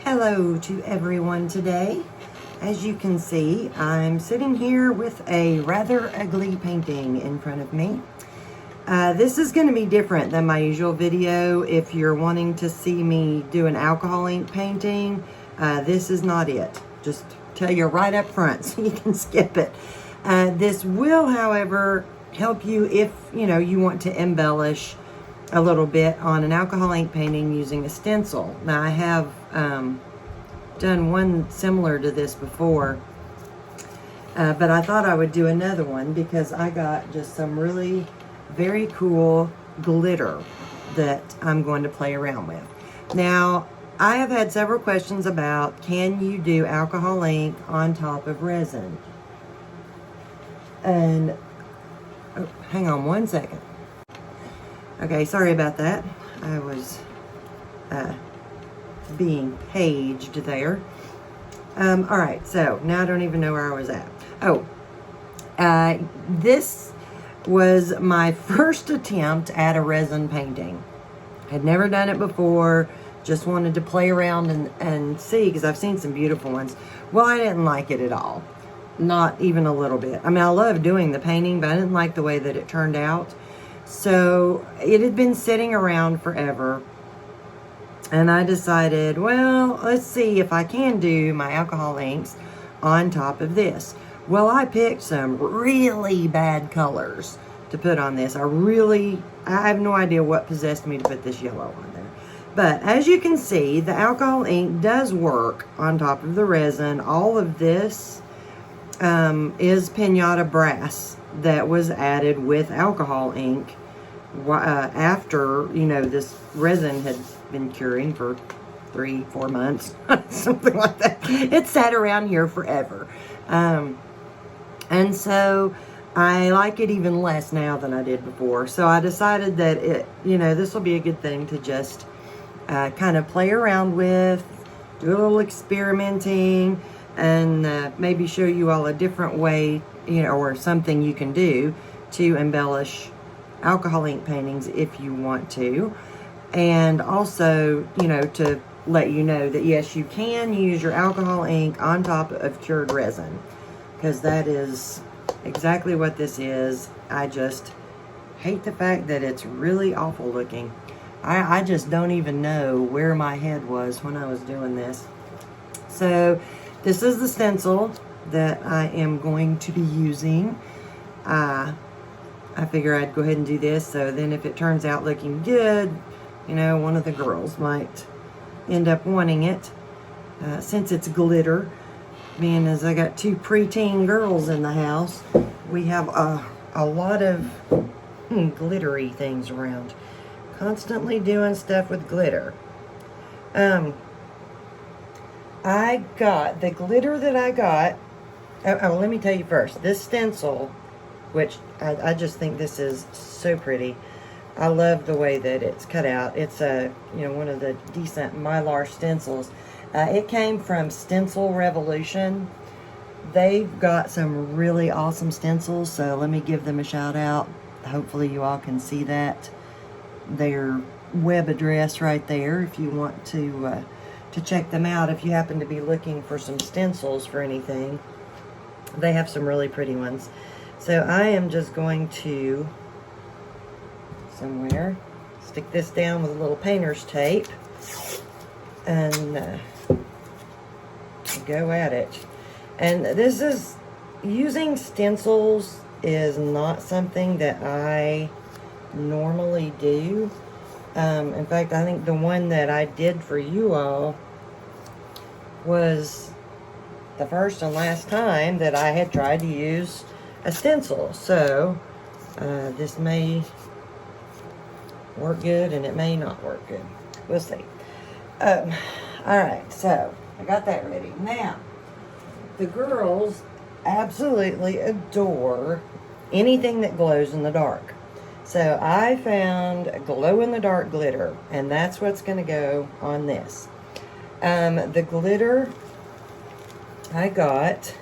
Hello to everyone today. As you can see, I'm sitting here with a rather ugly painting in front of me. This is going to be different than my usual video. If you're wanting to see me do an alcohol ink painting, this is not it. Just tell you right up front so you can skip it. This will, however, help you if you want to embellish a little bit on an alcohol ink painting using a stencil. Now I have done one similar to this before, but I thought I would do another one because I got just some really very cool glitter that I'm going to play around with. Now I have had several questions about, can you do alcohol ink on top of resin? And oh, hang on one second. Okay, sorry about that. I was being paged there. All right, so now I don't even know where I was at. Oh, this was my first attempt at a resin painting. I'd never done it before, just wanted to play around and see, because I've seen some beautiful ones. Well, I didn't like it at all. Not even a little bit. I mean, I love doing the painting, but I didn't like the way that it turned out. So it had been sitting around forever, and I decided, well, let's see if I can do my alcohol inks on top of this. Well, I picked some really bad colors to put on this. I have no idea what possessed me to put this yellow on there. But as you can see, the alcohol ink does work on top of the resin. All of this is pinata brass that was added with alcohol ink after, this resin had been curing for 3-4 months, something like that. It sat around here forever. And so I like it even less now than I did before. So I decided that this will be a good thing to just kind of play around with, do a little experimenting, and maybe show you all a different way, or something you can do to embellish alcohol ink paintings if you want to. And also, to let you know that yes, you can use your alcohol ink on top of cured resin, because that is exactly what this is. I just hate the fact that it's really awful looking. I just don't even know where my head was when I was doing this. So this is the stencil that I am going to be using. I figure I'd go ahead and do this, so then if it turns out looking good, one of the girls might end up wanting it. Since it's glitter, being as I got 2 preteen girls in the house, we have a lot of glittery things around. Constantly doing stuff with glitter. I got the glitter that I got. Oh, let me tell you first. This stencil, which I just think this is so pretty. I love the way that it's cut out. It's one of the decent Mylar stencils. It came from Stencil Revolution. They've got some really awesome stencils, so let me give them a shout out. Hopefully you all can see that. Their web address right there if you want to check them out if you happen to be looking for some stencils for anything. They have some really pretty ones. So I am just going to stick this down with a little painter's tape and go at it. And this is, using stencils is not something that I normally do. In fact, I think the one that I did for you all was the first and last time that I had tried to use a stencil. So this may work good and it may not work good. We'll see. Alright, so I got that ready. Now, the girls absolutely adore anything that glows in the dark. So I found glow-in-the-dark glitter, and that's what's going to go on this. The glitter I got,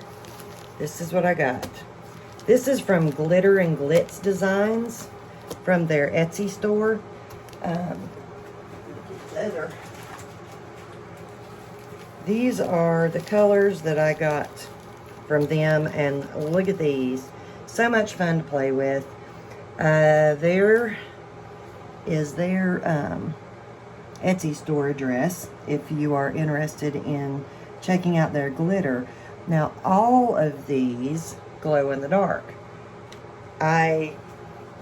this is what I got. This is from Glitter and Glitz Designs from their Etsy store. Other these are the colors that I got from them, and look at these. So much fun to play with. There is their Etsy store address if you are interested in checking out their glitter. Now, all of these glow in the dark. I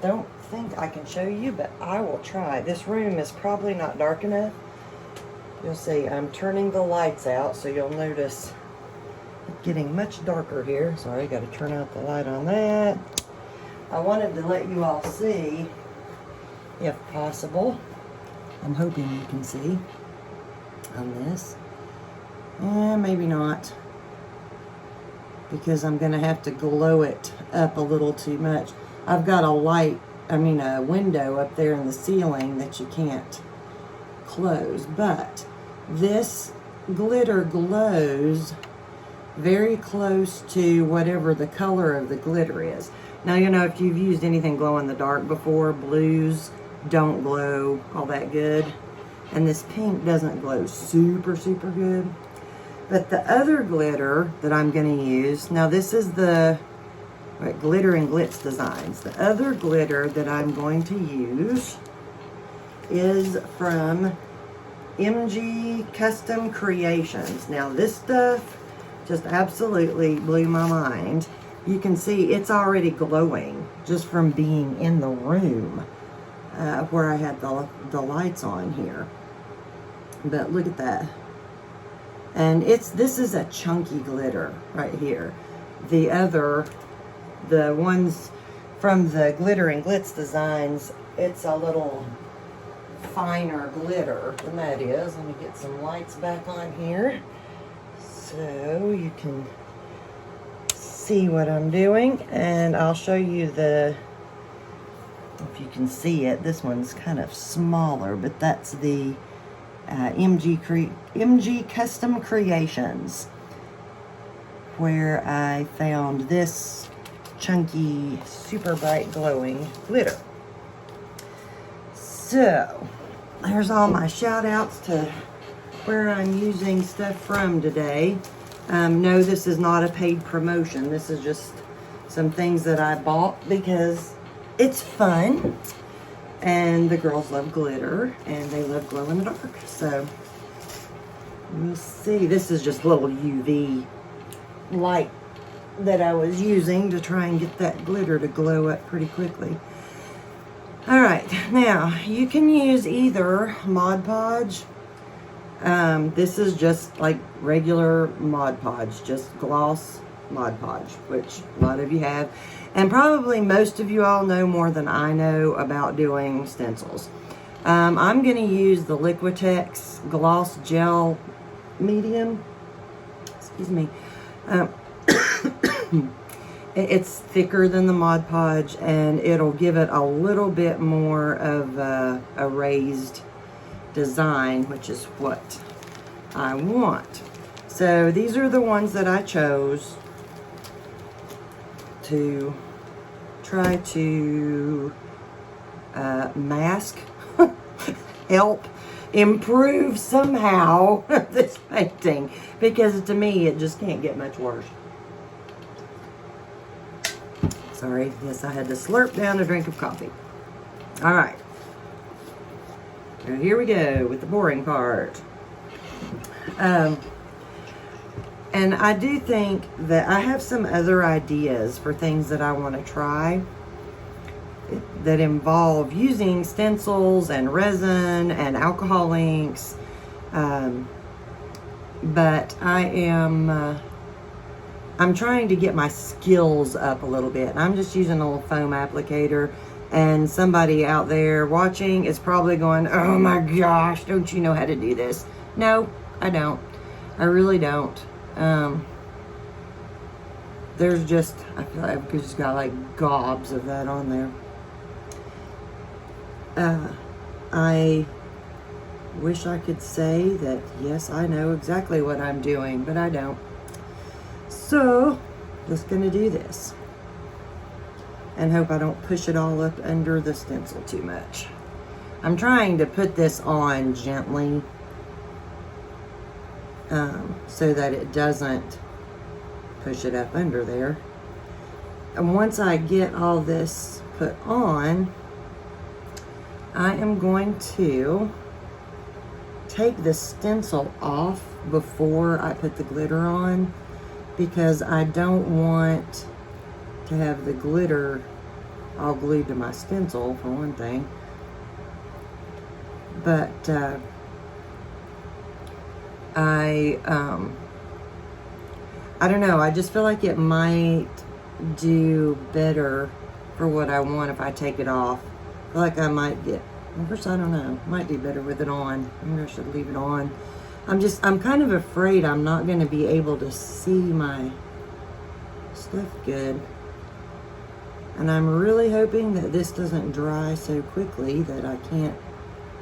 don't think I can show you, but I will try. This room is probably not dark enough. You'll see I'm turning the lights out, so you'll notice it's getting much darker here. Sorry, I got to turn out the light on that. I wanted to let you all see, if possible. I'm hoping you can see on this. Maybe not, because I'm going to have to glow it up a little too much. I've got a window up there in the ceiling that you can't close, but this glitter glows very close to whatever the color of the glitter is. Now, you know, if you've used anything glow in the dark before, blues don't glow all that good, and this pink doesn't glow super good. But the other glitter that I'm going to use, now this is the Glitter and Glitz Designs. The other glitter that I'm going to use is from MG Custom Creations. Now this stuff just absolutely blew my mind. You can see it's already glowing just from being in the room where I had the lights on here. But look at that. And this is a chunky glitter right here. The ones from the Glitter and Glitz Designs, it's a little finer glitter than that is. Let me get some lights back on here so you can see what I'm doing, and I'll show you if you can see it. This one's kind of smaller, but that's the MG Custom Creations, where I found this chunky, super bright glowing glitter. So there's all my shout outs to where I'm using stuff from today. No, this is not a paid promotion. This is just some things that I bought because it's fun, and the girls love glitter and they love glow in the dark. So we'll see. This is just a little UV light that I was using to try and get that glitter to glow up pretty quickly. All right, now you can use either Mod Podge. This is just like regular Mod Podge, just gloss Mod Podge, which a lot of you have. And probably most of you all know more than I know about doing stencils. I'm going to use the Liquitex Gloss Gel Medium. Excuse me. It's thicker than the Mod Podge, and it'll give it a little bit more of a raised design, which is what I want. So these are the ones that I chose to try to mask, help improve somehow this painting, because to me it just can't get much worse. Sorry, yes, I had to slurp down a drink of coffee. All right, so here we go with the boring part. And I do think that I have some other ideas for things that I want to try that involve using stencils and resin and alcohol inks. But I'm trying to get my skills up a little bit. I'm just using a little foam applicator, and somebody out there watching is probably going, oh my gosh, don't you know how to do this? No, I don't. I really don't. There's just, I feel like I've just got like gobs of that on there. I wish I could say that, yes, I know exactly what I'm doing, but I don't. So, just gonna do this and hope I don't push it all up under the stencil too much. I'm trying to put this on gently so that it doesn't push it up under there. And once I get all this put on, I am going to take the stencil off before I put the glitter on, because I don't want to have the glitter all glued to my stencil, for one thing. But I don't know, I just feel like it might do better for what I want if I take it off. I feel like I might get, of course, I don't know, might do better with it on. Maybe I should leave it on. I'm kind of afraid I'm not going to be able to see my stuff good. And I'm really hoping that this doesn't dry so quickly that I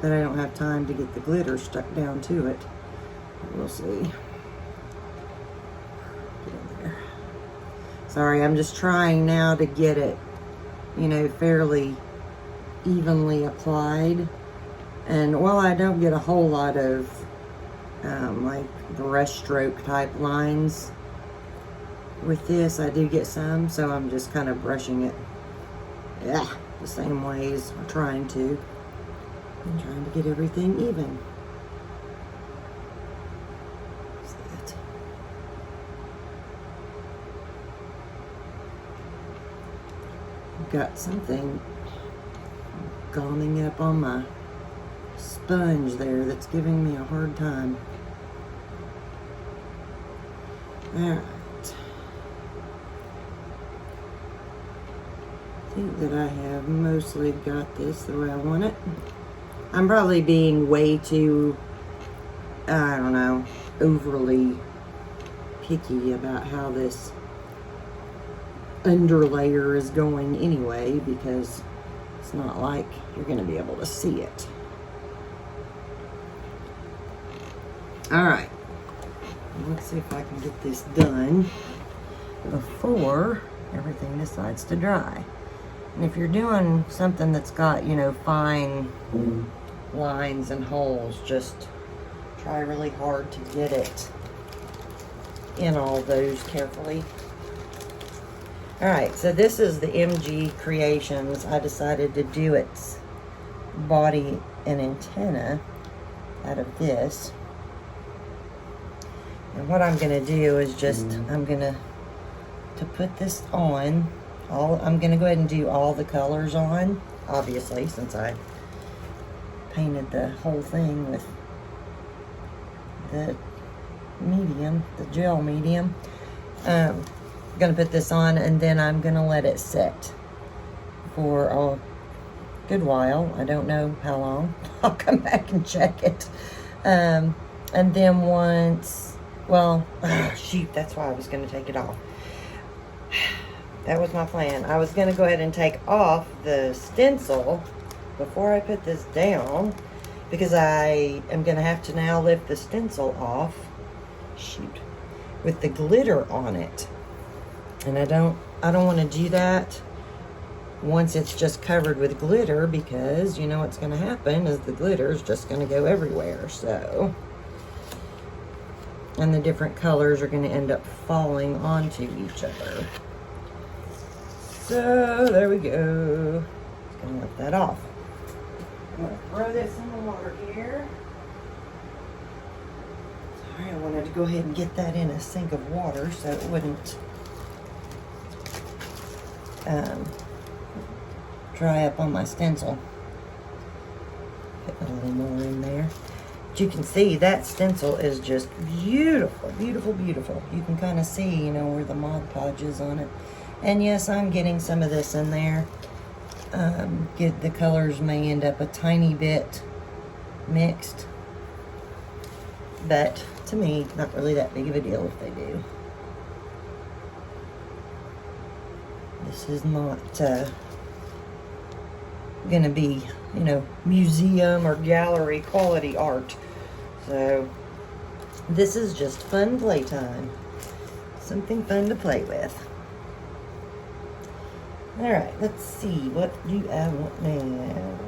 don't have time to get the glitter stuck down to it. We'll see. Get in there. Sorry, I'm just trying now to get it, you know, fairly evenly applied. And while I don't get a whole lot of like brush stroke type lines with this, I do get some, so I'm just kind of brushing it, the same ways, or trying to. I'm trying to get everything even. See that? I've got something goming up on my sponge there that's giving me a hard time. Alright. I think that I have mostly got this the way I want it. I'm probably being way too, I don't know, overly picky about how this underlayer is going anyway, because it's not like you're going to be able to see it. Alright, let's see if I can get this done before everything decides to dry. And if you're doing something that's got, you know, fine lines and holes, just try really hard to get it in all those carefully. Alright, so this is the MG Creations. I decided to do its body and antenna out of this. And what I'm going to do is just, I'm going to put this on. I'm going to go ahead and do all the colors on, obviously, since I painted the whole thing with the medium, the gel medium. I'm going to put this on, and then I'm going to let it set for a good while. I don't know how long. I'll come back and check it. And then once, well, shoot, that's why I was going to take it off. That was my plan. I was going to go ahead and take off the stencil before I put this down, because I am going to have to now lift the stencil off, shoot, with the glitter on it. And I don't want to do that once it's just covered with glitter, because you know what's going to happen is the glitter is just going to go everywhere. So, and the different colors are going to end up falling onto each other. So there we go. Just gonna let that off. I'm gonna throw this in the water here. Sorry, I wanted to go ahead and get that in a sink of water so it wouldn't dry up on my stencil. Put a little more in there. But you can see that stencil is just beautiful, beautiful, beautiful. You can kind of see, you know, where the Mod Podge is on it. And yes, I'm getting some of this in there. The colors may end up a tiny bit mixed, but to me, not really that big of a deal if they do. This is not gonna be, you know, museum or gallery quality art. So this is just fun playtime. Something fun to play with. Alright, let's see. What do I want now?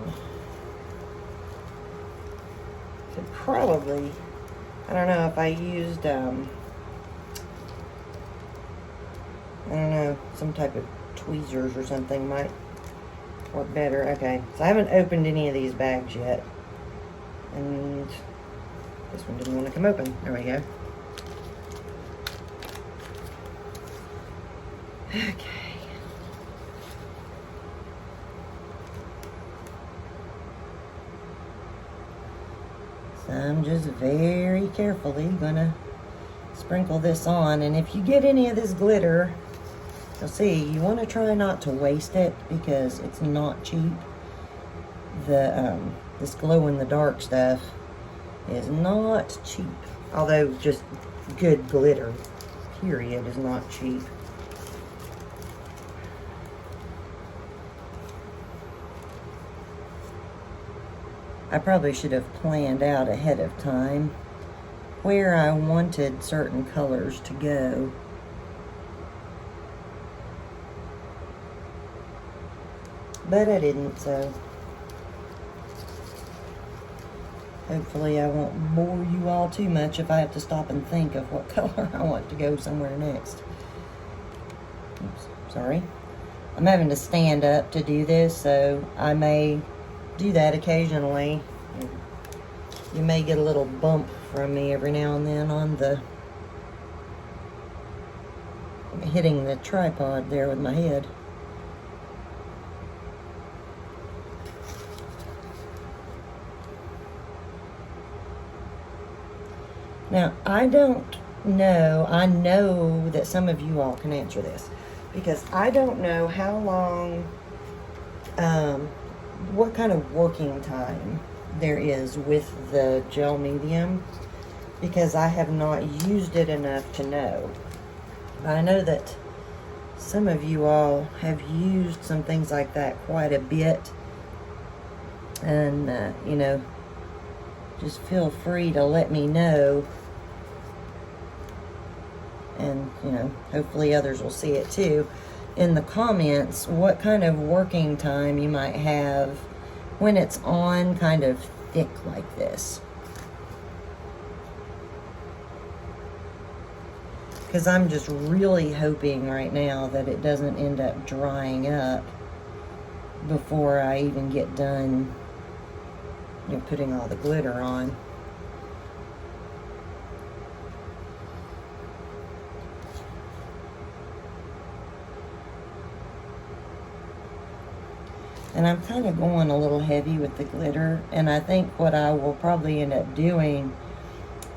Could probably I don't know if I used, I don't know, some type of tweezers or something might work better. Okay, so I haven't opened any of these bags yet. And this one didn't want to come open. There we go. Okay. So I'm just very carefully gonna sprinkle this on, and if you get any of this glitter, you'll see you want to try not to waste it because it's not cheap. This glow-in-the-dark stuff is not cheap, although just good glitter, period, is not cheap. I probably should have planned out ahead of time where I wanted certain colors to go. But I didn't, so hopefully I won't bore you all too much if I have to stop and think of what color I want to go somewhere next. Oops, sorry. I'm having to stand up to do this, so I may do that occasionally. You may get a little bump from me every now and then on the hitting the tripod there with my head. Now, I don't know, I know that some of you all can answer this, because I don't know how long, what kind of working time there is with the gel medium, because I have not used it enough to know. But I know that some of you all have used some things like that quite a bit, and, you know, just feel free to let me know. And, you know, hopefully others will see it too in the comments, what kind of working time you might have when it's on kind of thick like this. Because I'm just really hoping right now that it doesn't end up drying up before I even get done, you know, putting all the glitter on. And I'm kind of going a little heavy with the glitter, and I think what I will probably end up doing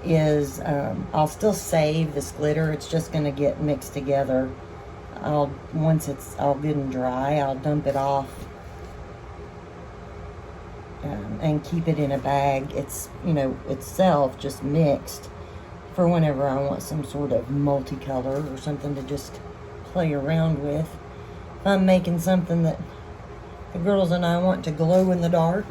is I'll still save this glitter. It's just going to get mixed together. Once it's all good and dry, I'll dump it off and keep it in a bag. It's, you know, itself just mixed for whenever I want some sort of multicolor or something to just play around with. If I'm making something that the girls and I want to glow in the dark,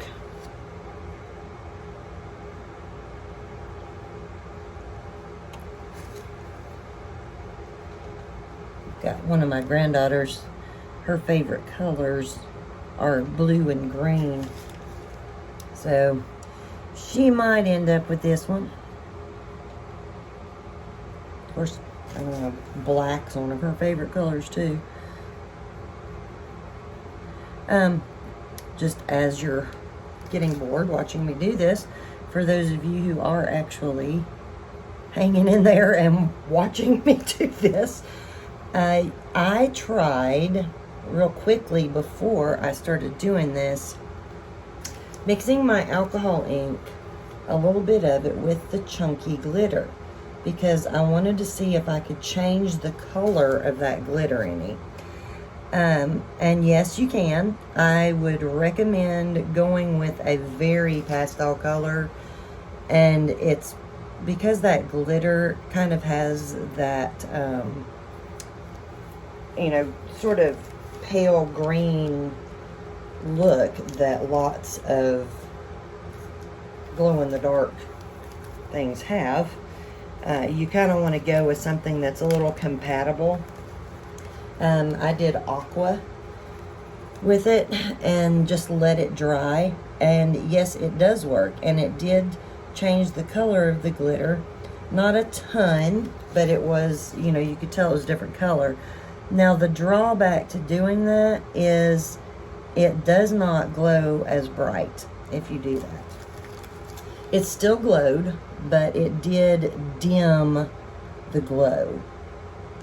got one of my granddaughters, her favorite colors are blue and green, so she might end up with this one. Of course, black's one of her favorite colors too. Just as you're getting bored watching me do this, for those of you who are actually hanging in there and watching me do this, I tried real quickly before I started doing this, mixing my alcohol ink, a little bit of it with the chunky glitter, because I wanted to see if I could change the color of that glitter any. And yes, you can. I would recommend going with a very pastel color, and it's because that glitter kind of has that, you know, sort of pale green look that lots of glow-in-the-dark things have. You kind of want to go with something that's a little compatible. I did aqua with it and just let it dry, and yes, it does work, and it did changed the color of the glitter. Not a ton, but it was, you know, you could tell it was a different color. Now the drawback to doing that is it does not glow as bright if you do that. It still glowed, but it did dim the glow.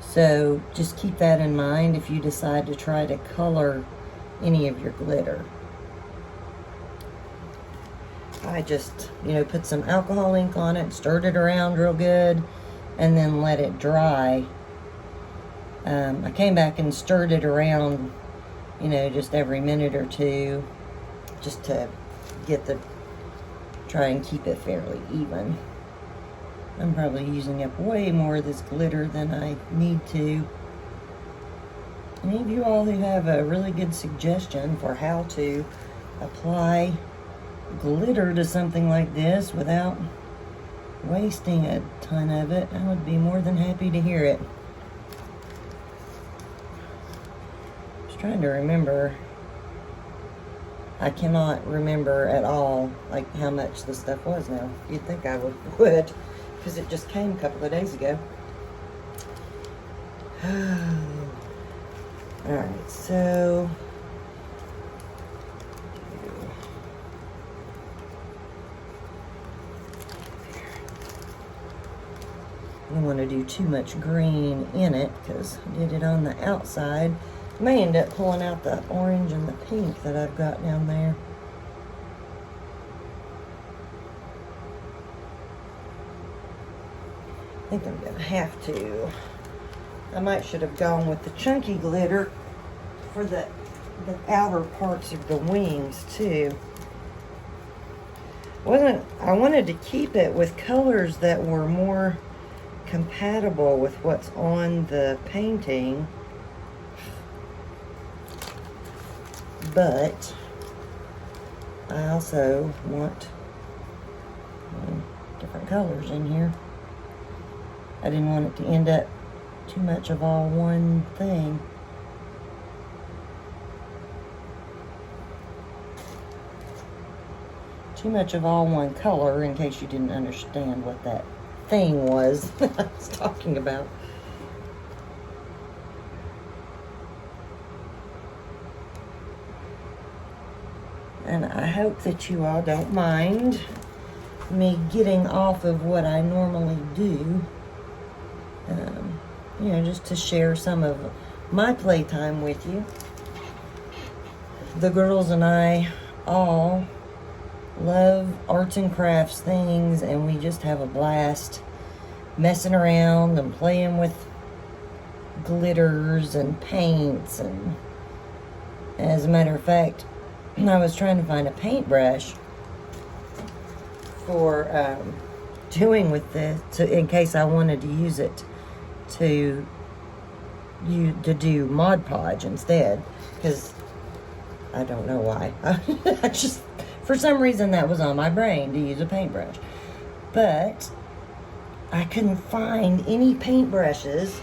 So just keep that in mind if you decide to try to color any of your glitter. I just, you know, put some alcohol ink on it, stirred it around real good, and then let it dry. I came back and stirred it around, you know, just every minute or two, just to get the, try and keep it fairly even. I'm probably using up way more of this glitter than I need to. Any of you all who have a really good suggestion for how to apply glitter to something like this without wasting a ton of it, I would be more than happy to hear it. Just trying to remember. I cannot remember at all like how much this stuff was now. You'd think I would because it just came a couple of days ago. Alright, so I don't want to do too much green in it because I did it on the outside. I may end up pulling out the orange and the pink that I've got down there. I think I'm going to have to. I might should have gone with the chunky glitter for the outer parts of the wings too. I wanted to keep it with colors that were more compatible with what's on the painting, but I also want different colors in here. I didn't want it to end up too much of all one thing. Too much of all one color, in case you didn't understand what that thing was I was talking about. And I hope that you all don't mind me getting off of what I normally do. You know, just to share some of my playtime with you. The girls and I all love arts and crafts things, and we just have a blast messing around and playing with glitters and paints. And as a matter of fact, I was trying to find a paintbrush for doing with this, in case I wanted to use it to do Mod Podge instead, because I don't know why. I just, for some reason, that was on my brain to use a paintbrush. But I couldn't find any paintbrushes.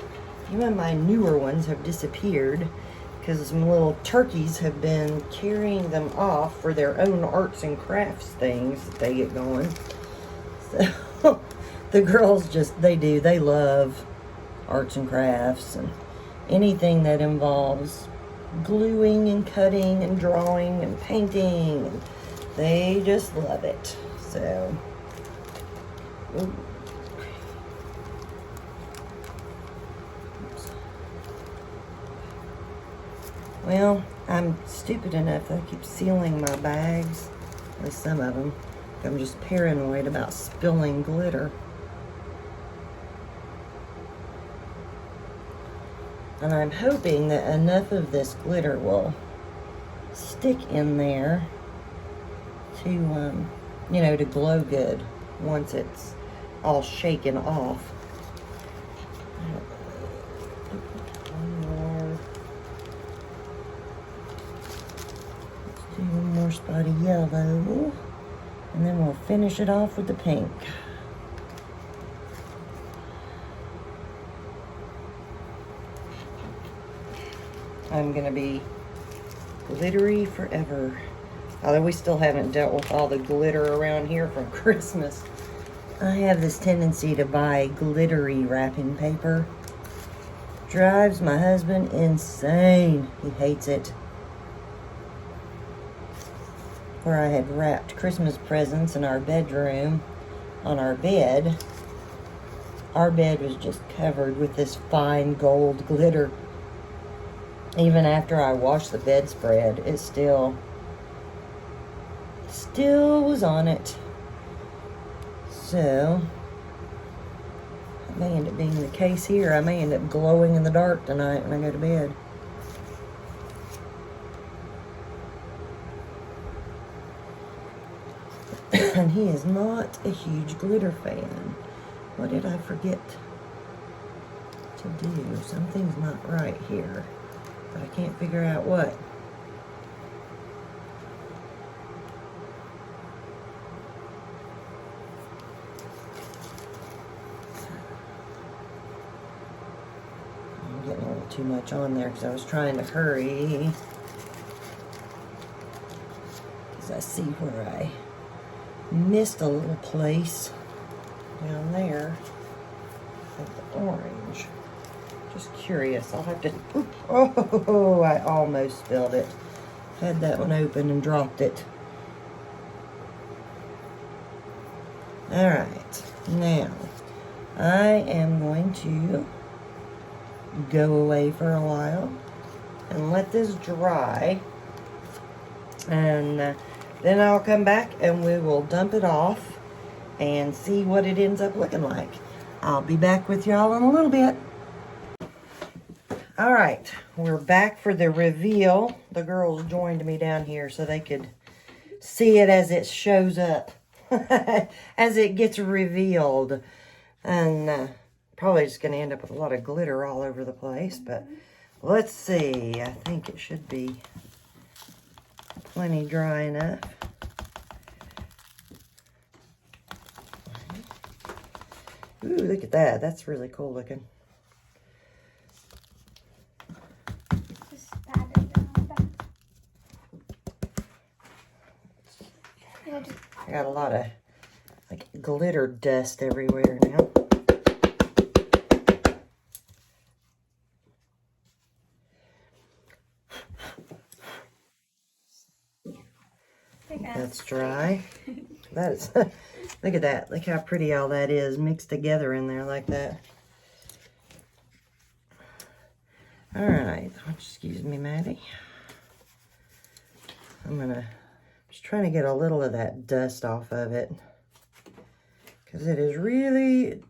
Even of my newer ones have disappeared because some little turkeys have been carrying them off for their own arts and crafts things that they get going. So the girls just, they love arts and crafts and anything that involves gluing and cutting and drawing and painting, and they just love it. So ooh. Well, I'm stupid enough that I keep sealing my bags, at least some of them. I'm just paranoid about spilling glitter. And I'm hoping that enough of this glitter will stick in there to, you know, to glow good once it's all shaken off. One more. Let's do one more spot of yellow. And then we'll finish it off with the pink. I'm going to be glittery forever. Although we still haven't dealt with all the glitter around here from Christmas. I have this tendency to buy glittery wrapping paper. Drives my husband insane. He hates it. Where I had wrapped Christmas presents in our bedroom on our bed. Our bed was just covered with this fine gold glitter. Even after I washed the bedspread, it still was on it. So, that may end up being the case here. I may end up glowing in the dark tonight when I go to bed. And he is not a huge glitter fan. What did I forget to do? Something's not right here, but I can't figure out what. I'm getting a little too much on there because I was trying to hurry. Because I see where I missed a little place down there with the orange. Just curious. I'll have to. Oops, oh, I almost spilled it. Had that one open and dropped it. All right. Now, I am going to go away for a while and let this dry. And then I'll come back and we will dump it off and see what it ends up looking like. I'll be back with y'all in a little bit. All right, we're back for the reveal. The girls joined me down here so they could see it as it shows up, as it gets revealed. And probably just going to end up with a lot of glitter all over the place, but let's see. I think it should be plenty dry enough. Ooh, look at that. That's really cool looking. I got a lot of like glitter dust everywhere now. That's dry. That is, look at that. Look how pretty all that is mixed together in there like that. All right. Excuse me, Maddie. I'm just trying to get a little of that dust off of it because it is really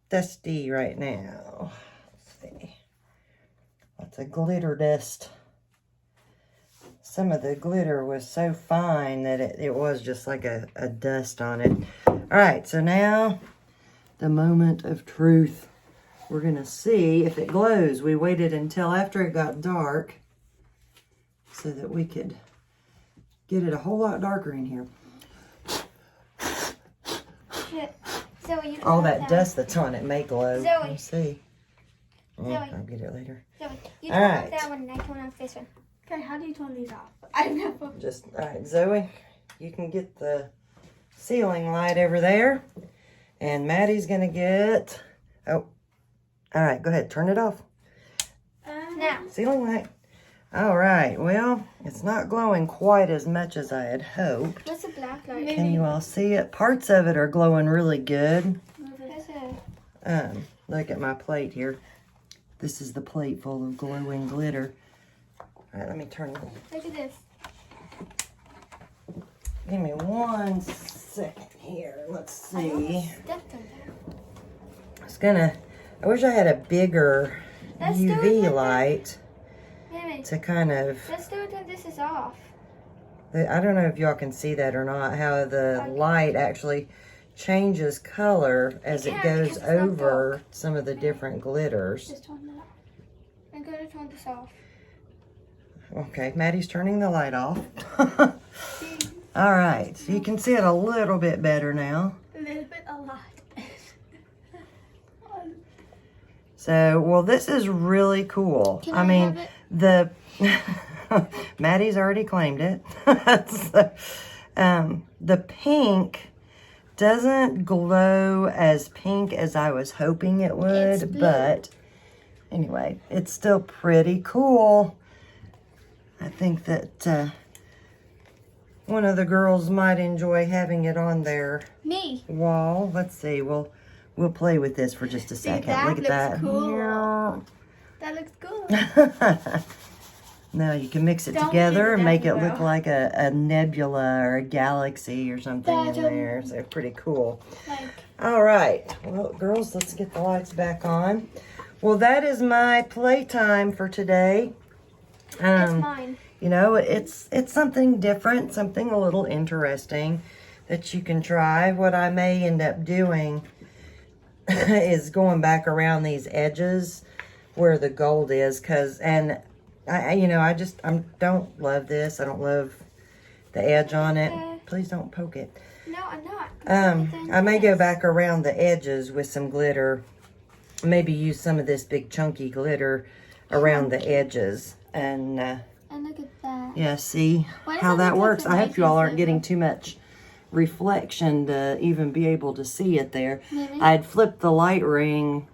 dusty right now. Let's see. Lots of glitter dust. Some of the glitter was so fine that it was just like a dust on it. All right, so now the moment of truth. We're going to see if it glows. We waited until after it got dark so that we could get it a whole lot darker in here. Zoe, all that dust that's on it may glow. Zoe. Let's see. Zoe. I'll get it later. Zoe, you all turn right. off that one and I turn off this one. Okay, how do you turn these off? I never. Just, all right, Zoe, you can get the ceiling light over there. And Maddie's going to get, oh, all right, go ahead, turn it off. Now. Ceiling light. All right, well, it's not glowing quite as much as I had hoped. What's the black light? Can you all see it? Parts of it are glowing really good. Look at my plate here. This is the plate full of glowing glitter. All right, let me turn it on. Look at this. Give me 1 second here. Let's see. I wish I had a bigger UV light to kind of. Let's do it when this is off. I don't know if y'all can see that or not, how the light actually changes color as it goes over some of the different glitters. Just turn that. I'm going to turn this off. Okay, Maddie's turning the light off. All right, so you can see it a little bit better now. A little bit, a lot. So, well, this is really cool. Can I mean, the Maddie's already claimed it. So, the pink doesn't glow as pink as I was hoping it would, It's blue. but anyway, it's still pretty cool. I think that one of the girls might enjoy having it on their Me. wall. Let's see. We'll play with this for just a second. that Look at looks cool. That looks cool. that. Now you can mix it Don't together mix it and make it everywhere. look like a nebula or a galaxy or something in That's there. So pretty cool. Like, All right. Well, girls, let's get the lights back on. Well, that is my playtime for today. that's mine. You know, it's something different, something a little interesting that you can try. What I may end up doing is going back around these edges where the gold is, I don't love this. I don't love the edge on it. Please don't poke it. No, I'm not. I may go back around the edges with some glitter. Maybe use some of this big chunky glitter around the edges. And And look at that. yeah, see Why does how it that look like works. the I hope you all aren't Nike getting too much reflection to even be able to see it there. Maybe. I'd flipped the light ring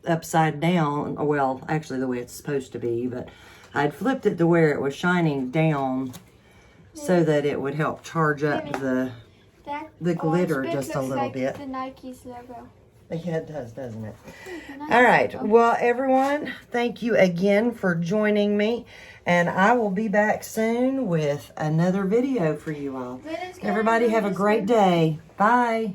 upside down. Well, actually the way it's supposed to be, but I'd flipped it to where it was shining down so that it would help charge up the That glitter orange bit just a looks little like bit. the Nike's logo. Yeah, it does, doesn't it? The Nike All right. logo. Well, everyone, thank you again for joining me. And I will be back soon with another video for you all. Let us go Everybody have a and great day. Bye.